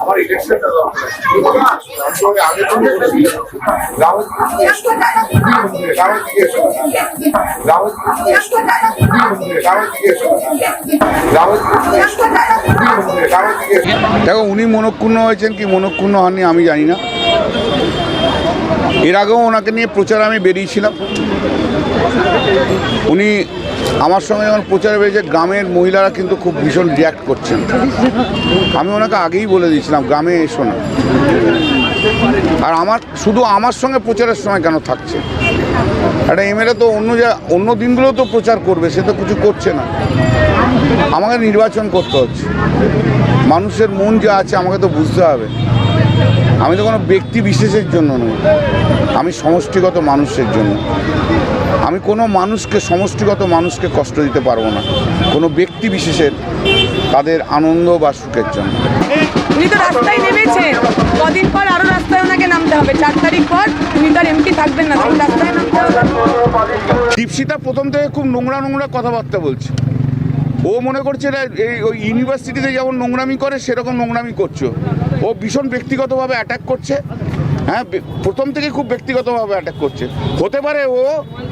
আমার ইলেকশনটা দেখো, উনি মনক্ষুণ্ণ হয়েছেন কি মনক্ষুণ্ণ হননি আমি জানি না। এর আগেও ওনাকে নিয়ে প্রচার আমি বেরিয়েছিলাম। উনি আমার সঙ্গে যখন প্রচারে বেরিয়েছে, গ্রামের মহিলারা কিন্তু খুব ভীষণ রিয়াক্ট করছেন। আমি ওনাকে আগেই বলে দিয়েছিলাম গ্রামে এসো না। আর শুধু আমার সঙ্গে প্রচারের সময় কেন থাকছে? একটা এমএলএ তো অন্য দিনগুলোও তো প্রচার করবে, সে তো কিছু করছে না। আমাকে নির্বাচন করতে হচ্ছে, মানুষের মন যা আছে আমাকে তো বুঝতে হবে। আমি তো কোনো ব্যক্তি বিশেষের জন্য নই, আমি সমষ্টিগত মানুষের জন্য। আমি কোনো সমষ্টিগত মানুষকে কষ্ট দিতে পারবো না, কোনো ব্যক্তি বিশেষের তাদের আনন্দ বা সুখের জন্য। উনি তো রাস্তায় নেমেছেন, কদিন পর আরো রাস্তায় ওনাকে নামতে হবে। 4 তারিখ পর উনি তার এমপি থাকবেন না, তখন রাস্তায় নামতে হবে। দীপশিতা প্রথম থেকে খুব নোংরা কথাবার্তা বলছে। ও মনে করছে ওই ইউনিভার্সিটিতে যেমন নোংরামি করে সেরকম নোংরামি করছো। ও ভীষণ ব্যক্তিগতভাবে অ্যাটাক করছে। হ্যাঁ, প্রথম থেকে খুব ব্যক্তিগতভাবে অ্যাটাক করছে। হতে পারে ও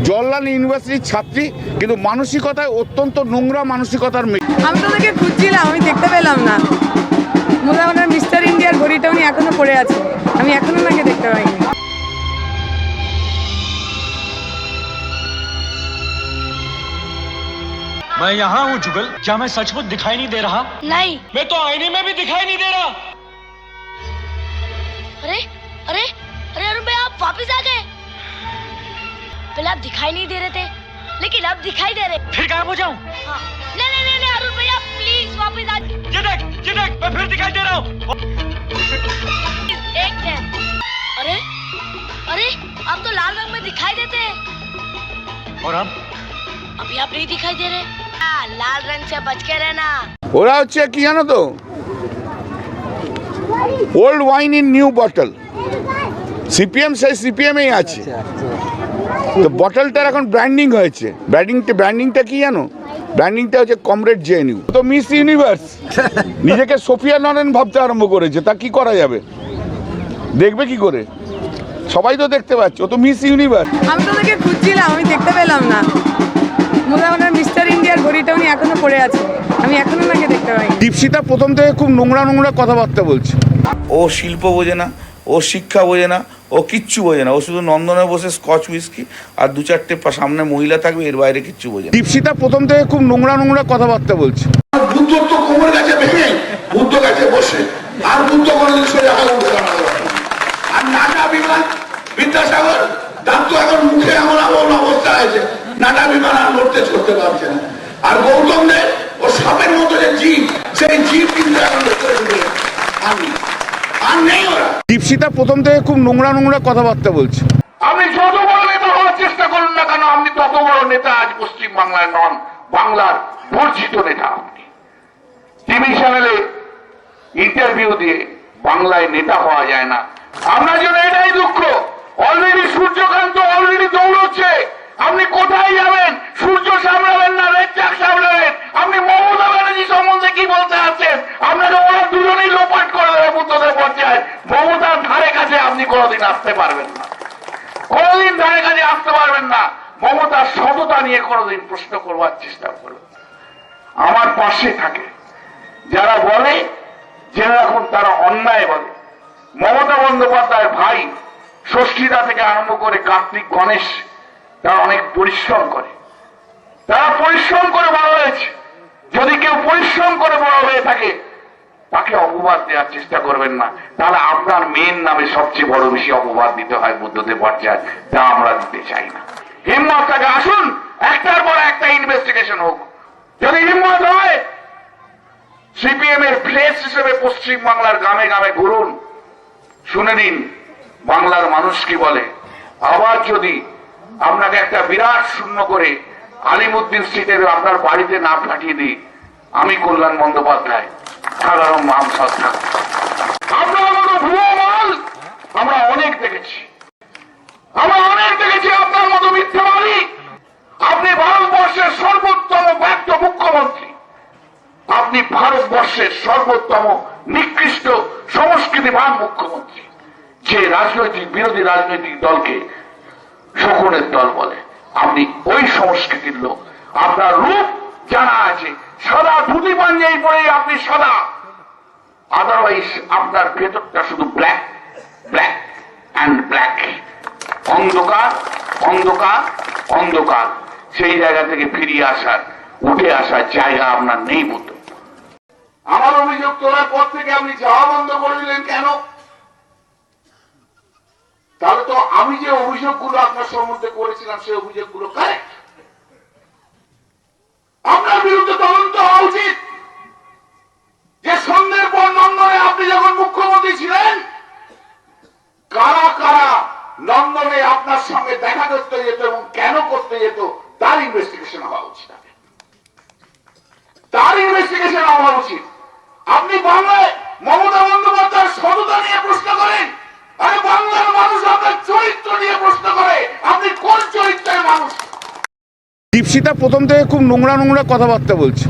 জওহরলাল ইউনিভার্সিটির ছাত্রী, কিন্তু মানসিকতায় অত্যন্ত নোংরা মানসিকতার মেয়ে। আমি তো ওনাকে খুঁজছিলাম, আমি দেখতে পেলাম না। মনে হয় ওনার মিস্টার ইন্ডিয়ার ঘড়িটা উনি এখনো পড়ে আছে, আমি এখনো ওনাকে দেখতে পাইনি। मैं यहाँ हूँ जुगल, क्या मैं सचमुच दिखाई नहीं दे रहा? नहीं। मैं तो आईने में भी दिखाई नहीं दे रहा। अरे अरे अरे अरुण भाई, आप वापस आ गए। पहले आप दिखाई नहीं दे रहे थे, लेकिन अब दिखाई दे रहे। फिर गायब हो जाऊँ? हाँ। नहीं अरुण भैया, प्लीज वापस आ। ये देख मैं फिर दिखाई दे रहा हूँ। एक मिनट। अरे अरे आप तो लाल रंग में दिखाई देते हैं। और अब? अभी आप नहीं दिखाई दे रहे। लाल रंग से बच के रहना। ওরা হচ্ছে কি জানো তো, old wine in new bottle. CPM সেই সিপিএমেই আছে, তো বটলটার এখন ব্র্যান্ডিং হয়েছে। ব্র্যান্ডিংটা কি জানো? ব্র্যান্ডিংটা হচ্ছে কমরেড জেএনইউ। তো মিস ইউনিভার্স নিজেকে সোফিয়া নরেন ভাবতে আরম্ভ করেছে, তা কি করা যাবে? দেখবে কি করে? সবাই তো দেখতে পাচ্ছে, ও তো মিস ইউনিভার্স। আমি তো ওনাকে খুঁজছিলাম, আমি দেখতে পেলাম না। মনে হয় ওনার মিস্টার ইন্ডিয়ার ঘড়িটা উনি এখনো পড়ে আছে, আমি এখনো ওনাকে দেখতে পাইনি। দীপশিতা প্রথম থেকে খুব নোংরা কথাবার্তা বলছে। ও শিল্প বোঝে না, ও শিক্ষা বোঝে না, ও কিচ্ছু বোঝে না। ও শুধু নন্দনে বসে স্কচ উইস্কি আর 2-4টে সামনে মহিলা থাকবে, এর বাইরে কিচ্ছু বোঝে না। দীপশিতা প্রথম থেকে খুব নোংরা কথাবার্তা বলছে। বুদ্ধ তো কোমর গাছে ভেঙে বুদ্ধ গাছে বসে, আর বুদ্ধ কোনদিন সোজা হয়ে উঠে দাঁড়াবে। আর নানা বিমান বিদ্যাসাগর তার তো এখন মুখে এমন অবস্থা আছে, নানা বিমান আর লড়তে চড়তে পারছে না। আর গৌতম দেব ও সাপের মতো যে জীব, সেই জীব কিন্তু এখন আর নেই ওরা। দীপশিতা প্রথম থেকে খুব নোংরা কথাবার্তা বলছে। আপনি যত বড় নেতা হওয়ার চেষ্টা করুন না কেন, আপনি তত বড় নেতা আজ পশ্চিম বাংলায় নন, বাংলার বর্জিত নেতা আপনি। টিভি চ্যানেলে ইন্টারভিউ দিয়ে বাংলায় নেতা হওয়া যায় না। আপনার জন্য এটাই দুঃখ, অলরেডি সূর্যকান্ত অলরেডি দৌড়চ্ছে। আপনি কোথায় যাবেন? সূর্য সামলাবেন না রেজ্জাক সামলাবেন। আপনি মমতা ব্যানার্জি সম্বন্ধে কি বলতে আছেন? আপনাকে ওরা দুজনেই লোপাট করে দেবে বুদ্ধদের পর্যায়ে। মমতার ধারে কাছে আপনি কোনোদিন আসতে পারবেন না, কোনোদিন ধারে কাছে আসতে পারবেন না। মমতার সততা নিয়ে কোনোদিন প্রশ্ন করবার চেষ্টা করবেন। আমার পাশে থাকে যারা বলে, যারা এখন তারা অন্যায় বলে। মমতা বন্দ্যোপাধ্যায়ের ভাই ষষ্ঠীটা থেকে আরম্ভ করে কার্তিক গণেশ, তারা অনেক পরিশ্রম করে, তারা পরিশ্রম করে বড় হয়েছে। যদি কেউ পরিশ্রম করে বড় হয়ে থাকে, তাকে অপবাদ দেওয়ার চেষ্টা করবেন না। তাহলে আপনার মেয়ের নামে সবচেয়ে বড় বেশি অপবাদ দিতে হয় বুদ্ধদের পর্যায়ে, তা আমরা দিতে চাই না। হিম্মত থাকে, আসুন একটার পর একটা ইনভেস্টিগেশন হোক। যদি হিম্মত হয়, সিপিএম এর প্লেস হিসেবে পশ্চিম বাংলার গ্রামে গ্রামে ঘুরুন, শুনে নিন বাংলার মানুষ কি বলে। আবার যদি আপনাকে একটা বিরাট শূন্য করে আলিমুদ্দিন স্ট্রিটের আপনার বাড়িতে না পাঠিয়ে দিই, আমি কল্যাণ বন্দ্যোপাধ্যায় সাধারণ সাংসদ থাকবো। আপনার মতো ভুয়ো মাল আমরা অনেক দেখেছি, আপনার মতো মিথ্যাবাদী। আপনি ভারতবর্ষের সর্বোত্তম ব্যর্থ মুখ্যমন্ত্রী। আপনি আপনি ভারতবর্ষের সর্বোত্তম নিকৃষ্ট সংস্কৃতিবান মুখ্যমন্ত্রী, যে রাজনৈতিক বিরোধী রাজনৈতিক দলকে শকুনের দল বলে। আপনি ওই সংস্কৃতির লোক। আপনার রূপ জানা আছে, সাদা ধুতি পাঞ্জাবি পরে আপনি সাদা, আদারওয়াইজ আপনার ভেতরটা শুধু ব্ল্যাক ব্ল্যাক অ্যান্ড ব্ল্যাক, অন্ধকার অন্ধকার অন্ধকার। সেই জায়গা থেকে ফিরিয়ে আসার, উঠে আসার জায়গা আপনার নেই মতো। আমার অভিযোগ তোলার পর থেকে আপনি যাওয়া বন্ধ করে দিলেন কেন? তাহলে তো আমি যে অভিযোগগুলো আপনার সম্বন্ধে করেছিলাম সেই অভিযোগগুলো কারেক্ট। আপনার বিরুদ্ধে তদন্ত হওয়া উচিত যে সন্ধ্যের পর লন্ডনে আপনি যখন মুখ্যমন্ত্রী ছিলেন, কারা কারা লন্ডনে আপনার সঙ্গে দেখা করতে যেত এবং কেন করতে যেত, তার ইনভেস্টিগেশন হওয়া উচিত। তার ইনভেস্টিগেশন হওয়া উচিত। আপনি বাংলায় মমতা বন্দ্যোপাধ্যায়ের সততা নিয়ে প্রশ্ন করেন, আরে বাংলার মানুষ আপনার চরিত্র নিয়ে প্রশ্ন করে। আপনি কোন চরিত্রের মানুষ? দীপশিতা প্রথম থেকে খুব নোংরা নোংরা কথাবার্তা বলছে।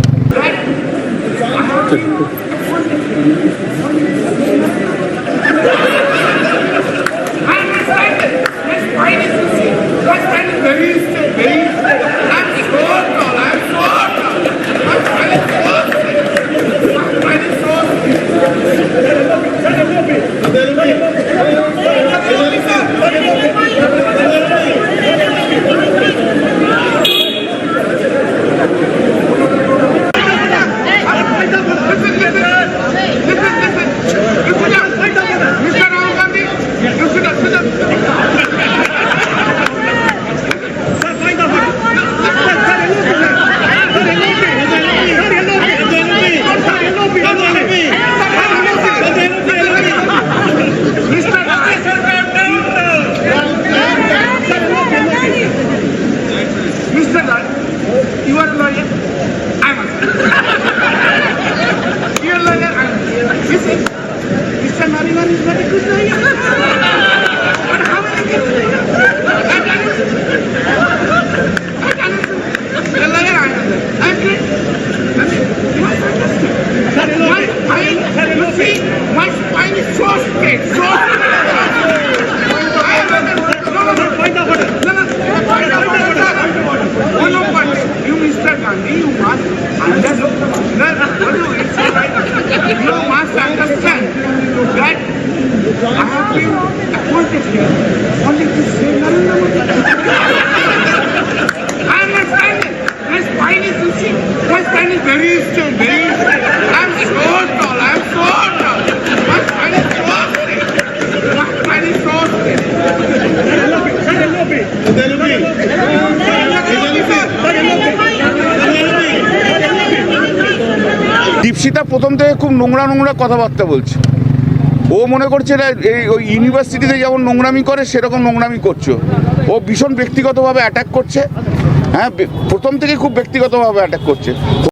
You are a lawyer. I'm a you are a lawyer. You see, Mr. Nariman is very good lawyer. But how many cases? I done it. The lawyer I am. I'm great. You must understand. My spine, you see, my spine is so straight, so straight. Mr. Gandhi, you must understand. It's all right. You must understand that I have been appointed here only to save Narendra Modi. I understand it. My spine is, you see, my spine is very straight, very straight. I'm so tall, I'm so tall. My spine is so straight. My spine is so straight. Dipsita প্রথম থেকে খুব নোংরা নোংরা কথাবার্তা বলছে। ও মনে করছে এটা এই ওই ইউনিভার্সিটিতে যেমন নোংরামি করে সেরকম নোংরামি করছো। ও ভীষণ ব্যক্তিগতভাবে অ্যাটাক করছে। হ্যাঁ, প্রথম থেকে খুব ব্যক্তিগতভাবে অ্যাটাক করছে।